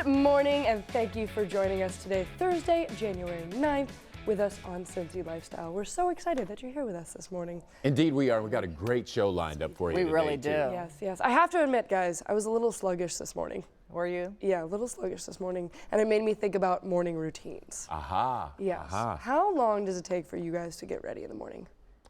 morning, and thank you for joining us today, Thursday, January 9th, with us on Cincy Lifestyle. We're so excited that you're here with us this morning. Indeed we are. We've got a great show lined up for you today. We really do. Yes, yes. I have to admit, guys, I was a little sluggish this morning. Were you? Yeah, a little sluggish this morning, and it made me think about morning routines. Aha. Yes. Aha. How long does it take for you guys to get ready in the morning?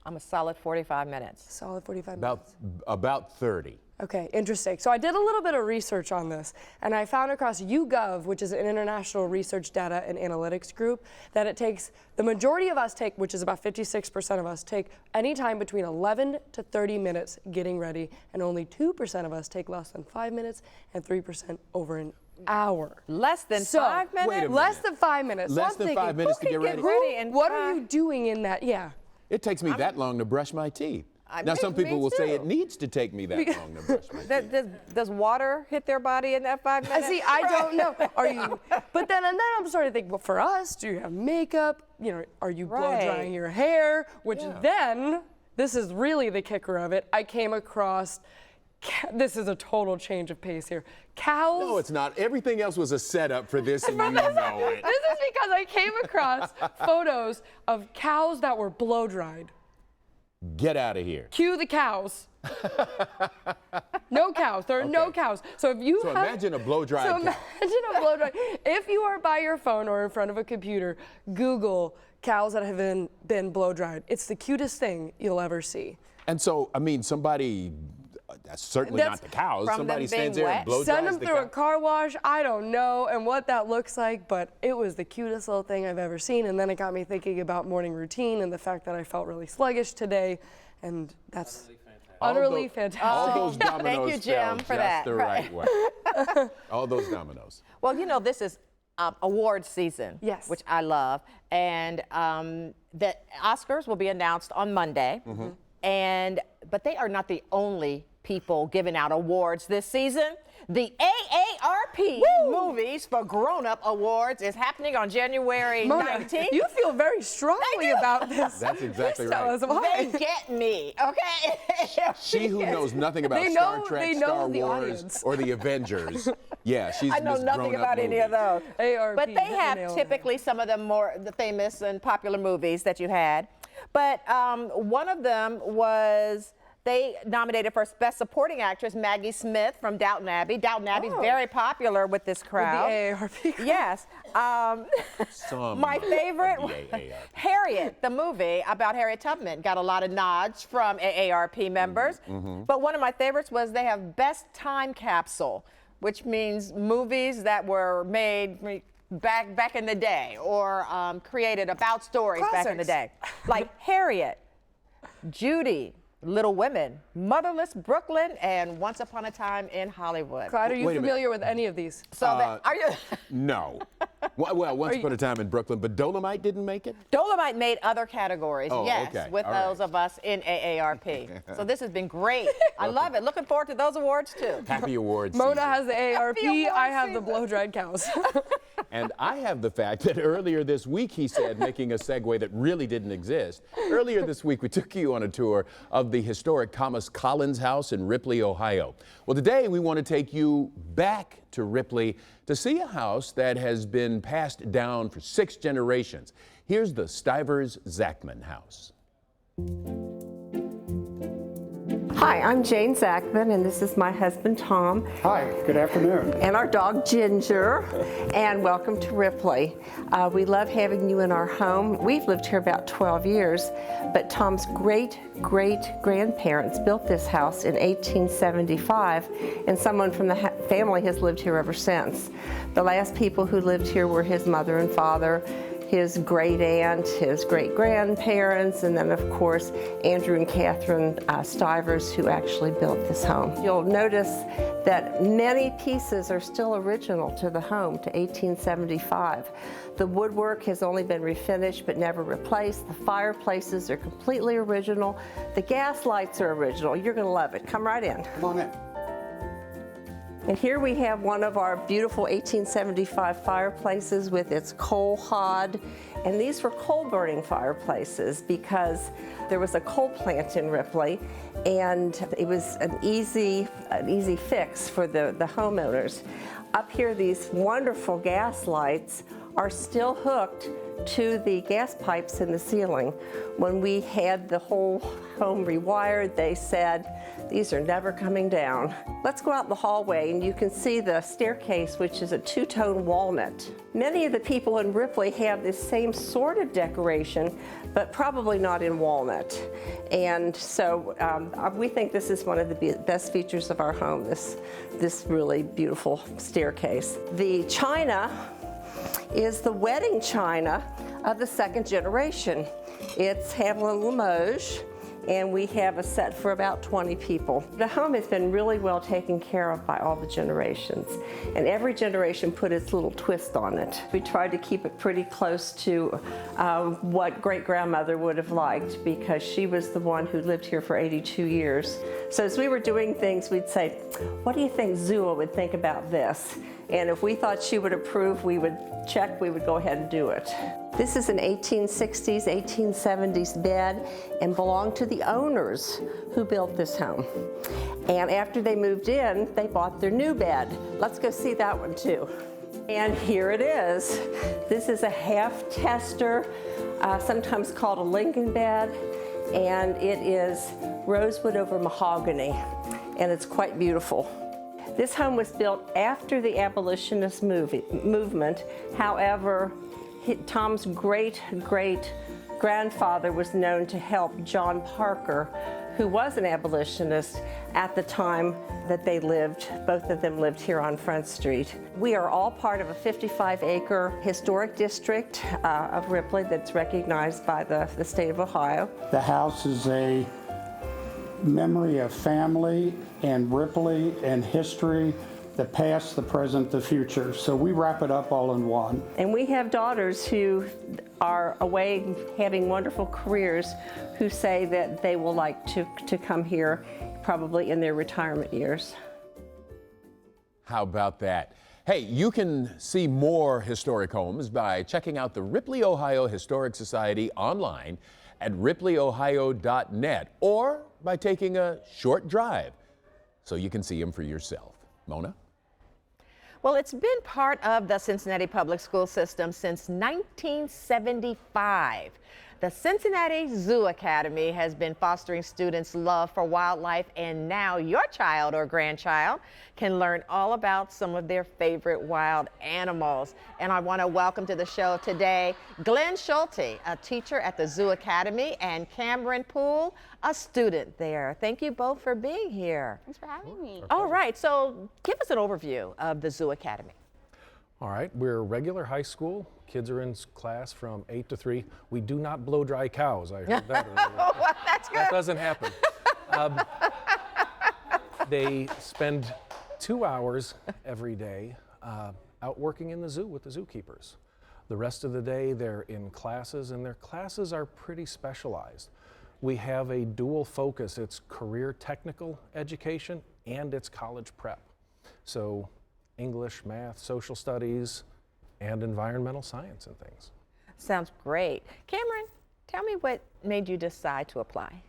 I'm a solid 45 minutes. Solid 45 minutes. About 30. Okay, interesting. So I did a little bit of research on this, and I found across YouGov, which is an international research data and analytics group, that it takes, the majority of us take, which is about 56% of us, take any time between 11 to 30 minutes getting ready, and only 2% of us take less than 5 minutes, and 3% over an hour. Less than 5 minutes? Wait a minute. Less than 5 minutes. Less So I'm than 5 thinking, minutes who to can get ready? ready in What five? are you doing in that? Yeah. It takes me that long to brush my teeth. Now some me people will say too. it needs to take me that long to brush my teeth. Does water hit their body in that 5 minutes? See, I don't know. Are you? But then, and then I'm starting to think. Well, for us, do you have makeup? You know, are you blow drying your hair? Which then, this is really the kicker of it. I came across. This is a total change of pace here. Cows. No, it's not. Everything else was a setup for this, and you know it. This is because I came across photos of cows that were blow dried. Get out of here. Cue the cows. No cows. There are no cows. So if you imagine a blow dried cow. Imagine a blow dried. If you are by your phone or in front of a computer, Google cows that have been blow dried. It's the cutest thing you'll ever see. And so, I mean, somebody, that's certainly not the cows. from Somebody them being stands there and wet? blow Send dries them the through a cow. car wash. I don't know and what that looks like, but it was the cutest little thing I've ever seen. And then it got me thinking about morning routine and the fact that I felt really sluggish today. And that's utterly fantastic. All those dominoes Thank you, Jim, fell for just that. the right way. All those dominoes. Well, you know, this is awards season, Yes. which I love. And the Oscars will be announced on Monday. But they are not the only people giving out awards this season. The AARP Movies for Grown-Up Awards is happening on January Mona, 19th. you feel very strongly about this. That's exactly Tell right. us why. They get me, okay? She who knows nothing about They Star know- Trek, they know Star the Wars, audience. or the Avengers. Yeah, she's I know Miss nothing Grown-Up about any of Movies. those. AARP, But hit they the have nail on typically some of the famous and popular movies that you had. But one of them was, they nominated for Best Supporting Actress Maggie Smith from Downton Abbey. Downton Abbey's very popular with this crowd. The AARP crowd. Yes. My favorite, of the AARP. Harriet, the movie about Harriet Tubman, got a lot of nods from AARP members. But one of my favorites was they have Best Time Capsule, which means movies that were made back in the day or created about stories back in the day. Like Harriet, Judy, Little Women, Motherless Brooklyn, and Once Upon a Time in Hollywood. Clyde, are you Wait a minute. familiar with any of these? So are you? No. Well, Once Upon a Time in Brooklyn, but Dolomite didn't make it? Dolomite made other categories, Oh, yes, okay. with All those right. of us in AARP. So this has been great. I love it. Looking forward to those awards too. Happy awards Mona season. has the AARP, award I have the season. blow-dried cows. And I have the fact that earlier this week, he said, making a segue that really didn't exist. Earlier this week, we took you on a tour of the historic Thomas Collins House in Ripley, Ohio. Well, today we want to take you back to Ripley to see a house that has been passed down for 6 generations. Here's the Stivers-Zachman house. Hi, I'm Jane Zachman, and this is my husband, Tom, Hi, good afternoon. and our dog, Ginger, and welcome to Ripley. We love having you in our home. We've lived here about 12 years, but Tom's great-great-grandparents built this house in 1875, and someone from the family has lived here ever since. The last people who lived here were his mother and father, his great aunt, his great grandparents, and then of course Andrew and Catherine Stivers, who actually built this home. You'll notice that many pieces are still original to the home, to 1875. The woodwork has only been refinished but never replaced. The fireplaces are completely original. The gas lights are original. You're going to love it. Come right in. Come on in. And here we have one of our beautiful 1875 fireplaces with its coal hod. And these were coal-burning fireplaces because there was a coal plant in Ripley, and it was an easy fix for the homeowners. Up here, these wonderful gas lights are still hooked to the gas pipes in the ceiling. When we had the whole home rewired, they said, these are never coming down. Let's go out in the hallway and you can see the staircase, which is a two-tone walnut. Many of the people in Ripley have this same sort of decoration, but probably not in walnut. And so we think this is one of the best features of our home, this really beautiful staircase. The china is the wedding china of the second generation. It's Hamlin Limoges, and we have a set for about 20 people. The home has been really well taken care of by all the generations, and every generation put its little twist on it. We tried to keep it pretty close to what great-grandmother would have liked, because she was the one who lived here for 82 years. So as we were doing things, we'd say, what do you think Zua would think about this? And if we thought she would approve, we would check, we would go ahead and do it. This is an 1860s, 1870s bed and belonged to the owners who built this home. And after they moved in, they bought their new bed. Let's go see that one too. And here it is. This is a half tester, sometimes called a Lincoln bed, and it is rosewood over mahogany, and it's quite beautiful. This home was built after the abolitionist movement. However, Tom's great-great-grandfather was known to help John Parker, who was an abolitionist at the time that they lived. Both of them lived here on Front Street. We are all part of a 55-acre historic district of Ripley that's recognized by the state of Ohio. The house is a memory of family and Ripley and history, the past, the present, the future. So we wrap it up all in one. And we have daughters who are away having wonderful careers who say that they will like to come here probably in their retirement years. How about that? Hey, you can see more historic homes by checking out the Ripley, Ohio Historic Society online at ripleyohio.net or by taking a short drive so you can see them for yourself. Mona? Well, it's been part of the Cincinnati public school system since 1975. The Cincinnati Zoo Academy has been fostering students' love for wildlife, and now your child or grandchild can learn all about some of their favorite wild animals. And I want to welcome to the show today Glenn Schulte, a teacher at the Zoo Academy, and Cameron Poole, a student there. Thank you both for being here. Thanks for having me. All right, so give us an overview of the Zoo Academy. All right, we're a regular high school. Kids are in class from 8 to 3. We do not blow dry cows. I heard that earlier. Well, that's good. That doesn't happen. They spend 2 hours every day out working in the zoo with the zookeepers. The rest of the day they're in classes, and their classes are pretty specialized. We have a dual focus. It's career technical education and it's college prep. So English, math, social studies, and environmental science and things. Sounds great. Cameron, tell me what made you decide to apply.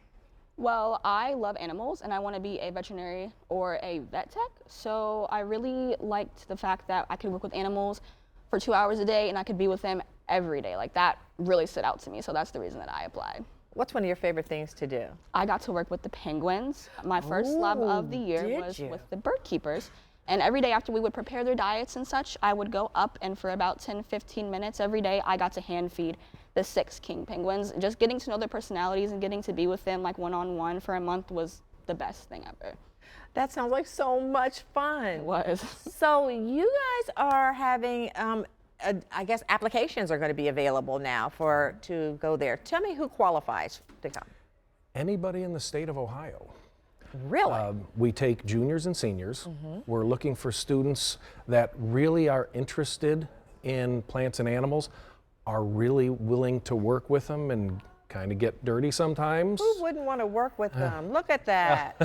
Well, I love animals and I want to be a veterinary or a vet tech. So I really liked the fact that I could work with animals for 2 hours a day and I could be with them every day. Like that really stood out to me. So that's the reason that I applied. What's one of your favorite things to do? I got to work with the penguins. My first lab of the year was with the bird keepers. And every day after we would prepare their diets and such, I would go up and for about 10-15 minutes every day, I got to hand feed the 6 king penguins. Just getting to know their personalities and getting to be with them like one-on-one for a month was the best thing ever. That sounds like so much fun. It was. So you guys are having, I guess applications are going to be available now to go there. Tell me who qualifies to come. Anybody in the state of Ohio. Really? We take juniors and seniors. We're looking for students that really are interested in plants and animals, are really willing to work with them and kind of get dirty sometimes. Who wouldn't want to work with them? Look at that.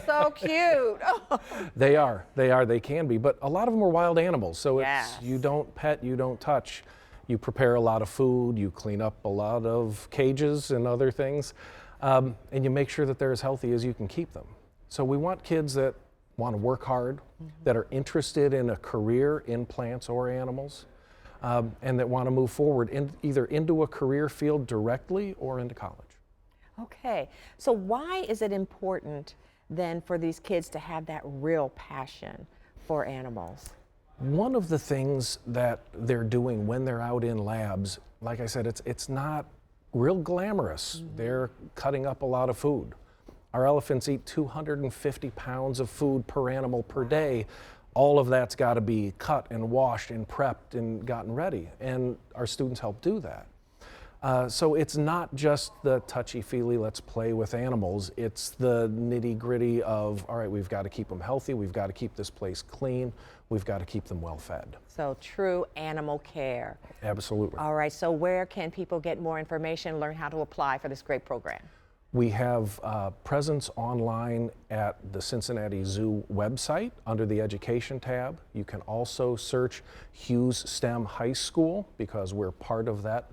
So cute. Oh. They can be, but a lot of them are wild animals. So it's, you don't pet, you don't touch. You prepare a lot of food, you clean up a lot of cages and other things. And you make sure that they're as healthy as you can keep them. So we want kids that want to work hard, that are interested in a career in plants or animals, and that want to move forward either into a career field directly or into college. Okay, so why is it important then for these kids to have that real passion for animals? One of the things that they're doing when they're out in labs, like I said, it's not real glamorous. They're cutting up a lot of food. Our elephants eat 250 pounds of food per animal per day. All of that's got to be cut and washed and prepped and gotten ready, and our students help do that. So it's not just the touchy-feely, let's play with animals. It's the nitty-gritty of, all right, we've got to keep them healthy, we've got to keep this place clean, we've got to keep them well fed. So true animal care. Absolutely. All right, so where can people get more information, learn how to apply for this great program? We have presence online at the Cincinnati Zoo website under the Education tab. You can also search Hughes STEM High School because we're part of that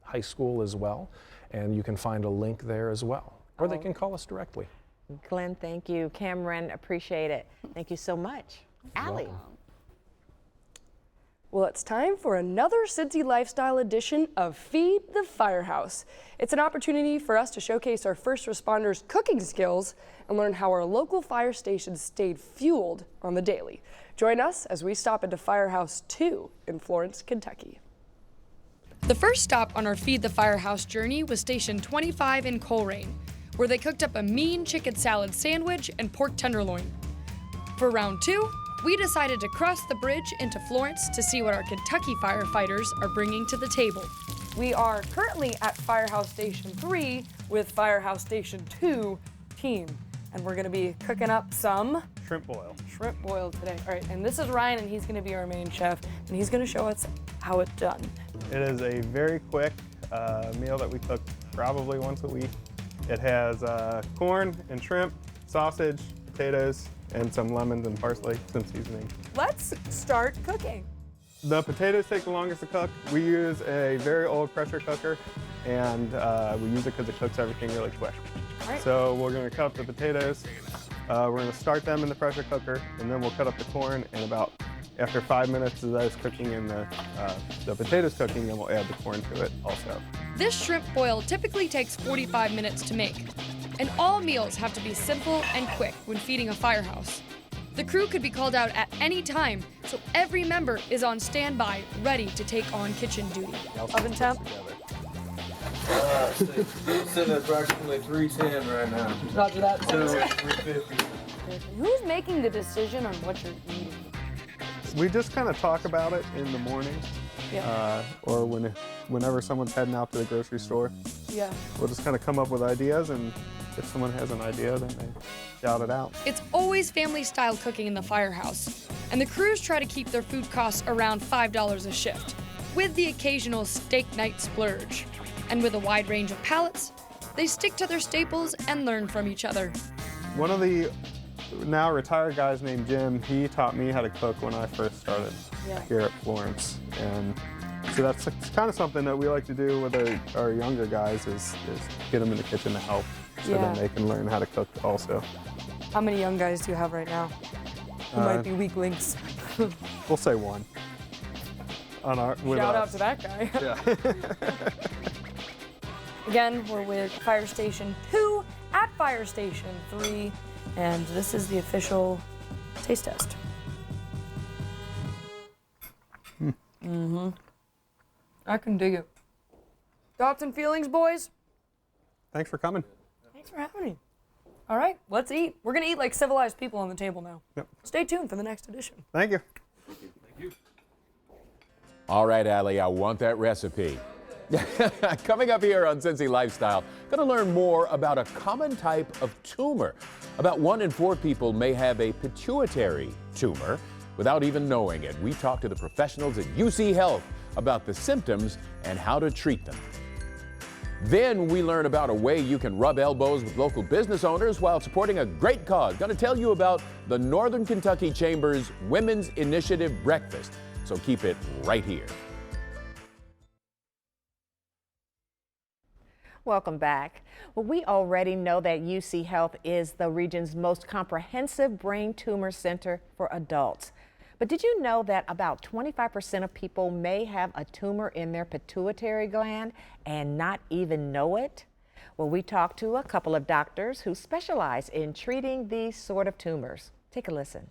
high school as well, and you can find a link there as well, or they can call us directly. Glenn, thank you. Cameron, appreciate it. Thank you so much. Allie. Well, it's time for another Cincy Lifestyle edition of Feed the Firehouse. It's an opportunity for us to showcase our first responders' cooking skills and learn how our local fire stations stayed fueled on the daily. Join us as we stop into Firehouse 2 in Florence, Kentucky. The first stop on our Feed the Firehouse journey was Station 25 in Coleraine, where they cooked up a mean chicken salad sandwich and pork tenderloin. For round 2, we decided to cross the bridge into Florence to see what our Kentucky firefighters are bringing to the table. We are currently at Firehouse Station 3 with Firehouse Station 2 team, and we're gonna be cooking up some shrimp boil. Shrimp boil today. All right, and this is Ryan, and he's gonna be our main chef, and he's gonna show us how it's done. It is a very quick meal that we cook probably once a week. It has corn and shrimp, sausage, potatoes, and some lemons and parsley, some seasoning. Let's start cooking. The potatoes take the longest to cook. We use a very old pressure cooker, and we use it because it cooks everything really quick. All right. So we're going to cut up the potatoes. We're going to start them in the pressure cooker, and then we'll cut up the corn, and after 5 minutes of those cooking and the potatoes cooking, then we'll add the corn to it also. This shrimp boil typically takes 45 minutes to make, and all meals have to be simple and quick when feeding a firehouse. The crew could be called out at any time, so every member is on standby, ready to take on kitchen duty. Oven temp? Sitting at approximately 310 right now. Roger that. So 350. Who's making the decision on what you're eating? We just kind of talk about it in the morning, or whenever someone's heading out to the grocery store. Yeah. We'll just kind of come up with ideas, and if someone has an idea, then they shout it out. It's always family-style cooking in the firehouse, and the crews try to keep their food costs around $5 a shift, with the occasional steak night splurge. And with a wide range of palates, they stick to their staples and learn from each other. One of the now retired guys named Jim, he taught me how to cook when I first started here at Florence. And so that's kind of something that we like to do with our younger guys is get them in the kitchen to help so then they can learn how to cook also. How many young guys do you have right now who might be weak links? We'll say one. Shout out to that guy. Yeah. Again, we're with Fire Station 2 at Fire Station 3, and this is the official taste test. I can dig it. Thoughts and feelings, boys? Thanks for coming. Thanks for having me. All right, let's eat. We're gonna eat like civilized people on the table now. Yep. Stay tuned for the next edition. Thank you. All right, Allie, I want that recipe. Coming up here on Cincy Lifestyle, going to learn more about a common type of tumor. About 1 in 4 people may have a pituitary tumor without even knowing it. We talk to the professionals at UC Health about the symptoms and how to treat them. Then we learn about a way you can rub elbows with local business owners while supporting a great cause. Going to tell you about the Northern Kentucky Chamber's Women's Initiative Breakfast. So keep it right here. Welcome back. Well, we already know that UC Health is the region's most comprehensive brain tumor center for adults. But did you know that about 25% of people may have a tumor in their pituitary gland and not even know it? Well, we talked to a couple of doctors who specialize in treating these sort of tumors. Take a listen.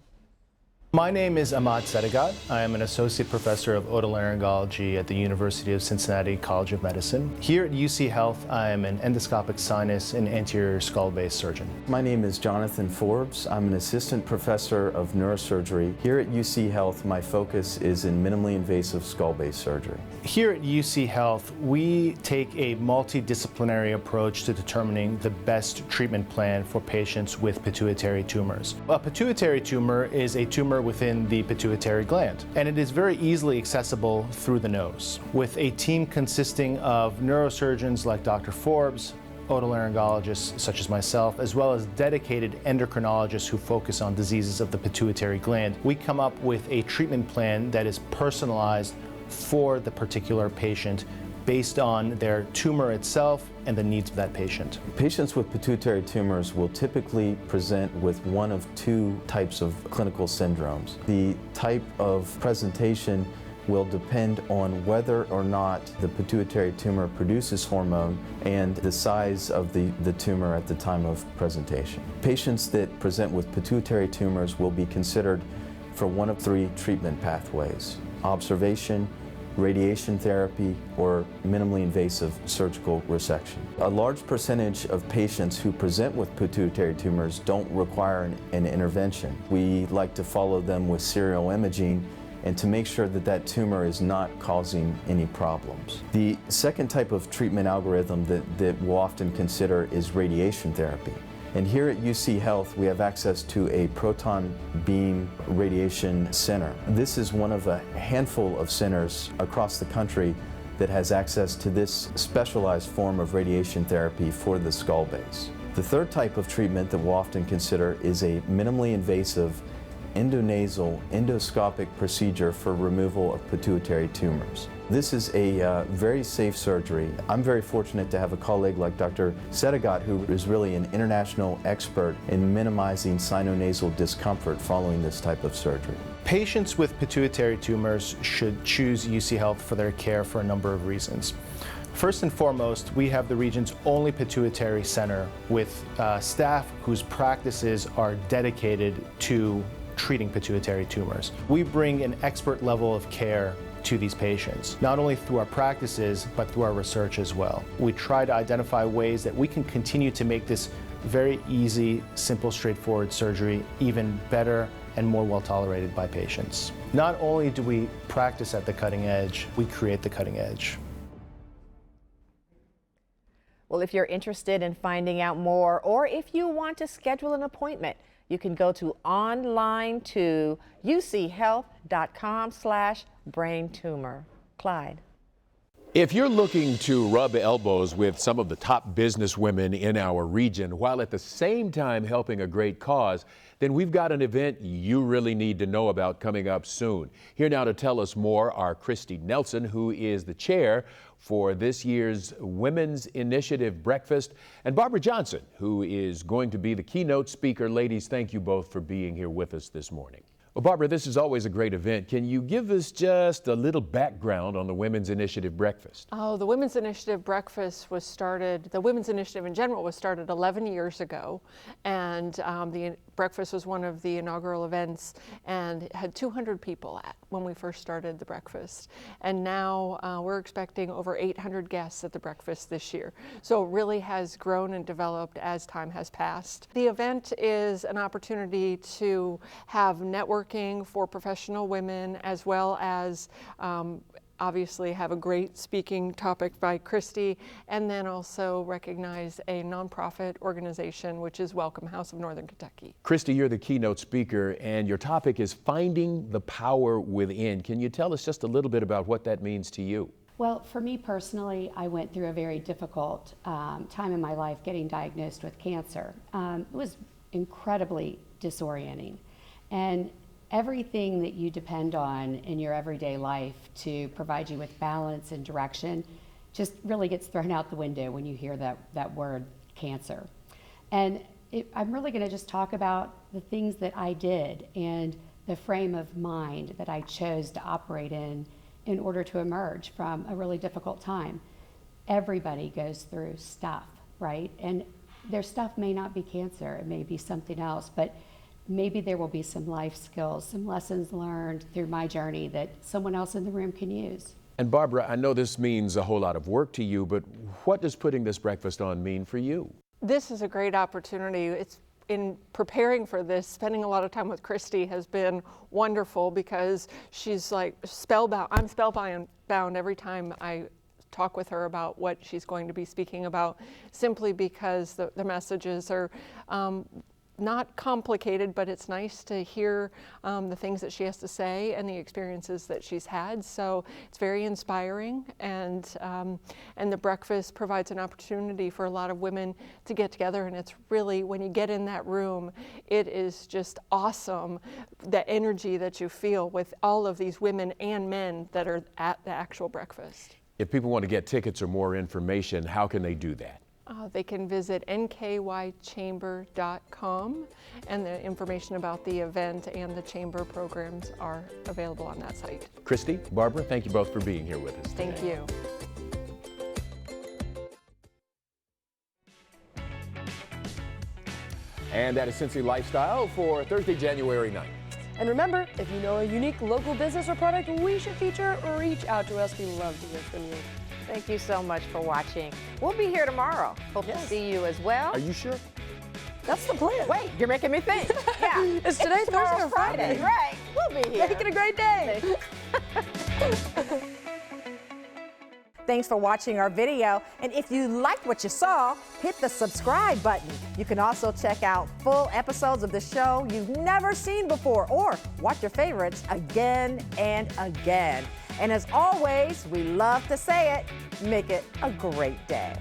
My name is Ahmad Sedagat. I am an associate professor of otolaryngology at the University of Cincinnati College of Medicine. Here at UC Health, I am an endoscopic sinus and anterior skull-base surgeon. My name is Jonathan Forbes. I'm an assistant professor of neurosurgery. Here at UC Health, my focus is in minimally invasive skull-base surgery. Here at UC Health, we take a multidisciplinary approach to determining the best treatment plan for patients with pituitary tumors. A pituitary tumor is a tumor within the pituitary gland, and it is very easily accessible through the nose. With a team consisting of neurosurgeons like Dr. Forbes, otolaryngologists such as myself, as well as dedicated endocrinologists who focus on diseases of the pituitary gland, we come up with a treatment plan that is personalized for the particular patient based on their tumor itself and the needs of that patient. Patients with pituitary tumors will typically present with one of two types of clinical syndromes. The type of presentation will depend on whether or not the pituitary tumor produces hormone and the size of the tumor at the time of presentation. Patients that present with pituitary tumors will be considered for one of three treatment pathways: observation, radiation therapy, or minimally invasive surgical resection. A large percentage of patients who present with pituitary tumors don't require an intervention. We like to follow them with serial imaging and to make sure that that tumor is not causing any problems. The second type of treatment algorithm that we'll often consider is radiation therapy. And here at UC Health, we have access to a proton beam radiation center. This is one of a handful of centers across the country that has access to this specialized form of radiation therapy for the skull base. The third type of treatment that we'll often consider is a minimally invasive endonasal endoscopic procedure for removal of pituitary tumors. This is a very safe surgery. I'm very fortunate to have a colleague like Dr. Sedagat, who is really an international expert in minimizing sinonasal discomfort following this type of surgery. Patients with pituitary tumors should choose UC Health for their care for a number of reasons. First and foremost, we have the region's only pituitary center with staff whose practices are dedicated to treating pituitary tumors. We bring an expert level of care to these patients, not only through our practices, but through our research as well. We try to identify ways that we can continue to make this very easy, simple, straightforward surgery even better and more well tolerated by patients. Not only do we practice at the cutting edge, we create the cutting edge. Well, if you're interested in finding out more, or if you want to schedule an appointment, you can go to online to uchealth.com/brain tumor. Clyde. If you're looking to rub elbows with some of the top businesswomen in our region while at the same time helping a great cause, then we've got an event you really need to know about coming up soon. Here now to tell us more are Christy Nelson, who is the chair for this year's Women's Initiative Breakfast, and Barbara Johnson, who is going to be the keynote speaker. Ladies, thank you both for being here with us this morning. Well, Barbara, this is always a great event. Can you give us just a little background on the Women's Initiative Breakfast? Oh, the Women's Initiative Breakfast was started, the Women's Initiative in general was started 11 years ago, and the breakfast was one of the inaugural events and had 200 people at when we first started the breakfast. And now we're expecting over 800 guests at the breakfast this year. So it really has grown and developed as time has passed. The event is an opportunity to have networking for professional women, as well as obviously have a great speaking topic by Christy, and then also recognize a nonprofit organization, which is Welcome House of Northern Kentucky. Christy, you're the keynote speaker, and your topic is finding the power within. Can you tell us just a little bit about what that means to you? Well, for me personally, I went through a very difficult time in my life getting diagnosed with cancer. It was incredibly disorienting. And everything that you depend on in your everyday life to provide you with balance and direction just really gets thrown out the window when you hear that word cancer. And I'm really going to just talk about the things that I did and the frame of mind that I chose to operate in order to emerge from a really difficult time. Everybody goes through stuff, right? And their stuff may not be cancer, it may be something else, but maybe there will be some life skills, some lessons learned through my journey that someone else in the room can use. And Barbara, I know this means a whole lot of work to you, but what does putting this breakfast on mean for you? This is a great opportunity. It's in preparing for this, spending a lot of time with Christy has been wonderful because she's like spellbound. I'm spellbound every time I talk with her about what she's going to be speaking about, simply because the messages are not complicated, but it's nice to hear the things that she has to say and the experiences that she's had. So it's very inspiring, and the breakfast provides an opportunity for a lot of women to get together. And it's really, when you get in that room, it is just awesome, the energy that you feel with all of these women and men that are at the actual breakfast. If people want to get tickets or more information, how can they do that? They can visit nkychamber.com, and the information about the event and the chamber programs are available on that site. Christy, Barbara, thank you both for being here with us today. Thank you. And that is Cincy Lifestyle for Thursday, January 9th. And remember, if you know a unique local business or product we should feature, reach out to us. We love to hear from you. Thank you so much for watching. We'll be here tomorrow. Hope to see you as well. Are you sure? That's the plan. Wait, you're making me think. Yeah. Is today Thursday or Friday? Right. We'll be here. Make it a great day. Thanks for watching our video. And if you liked what you saw, hit the subscribe button. You can also check out full episodes of the show you've never seen before, or watch your favorites again and again. And as always, we love to say it, make it a great day.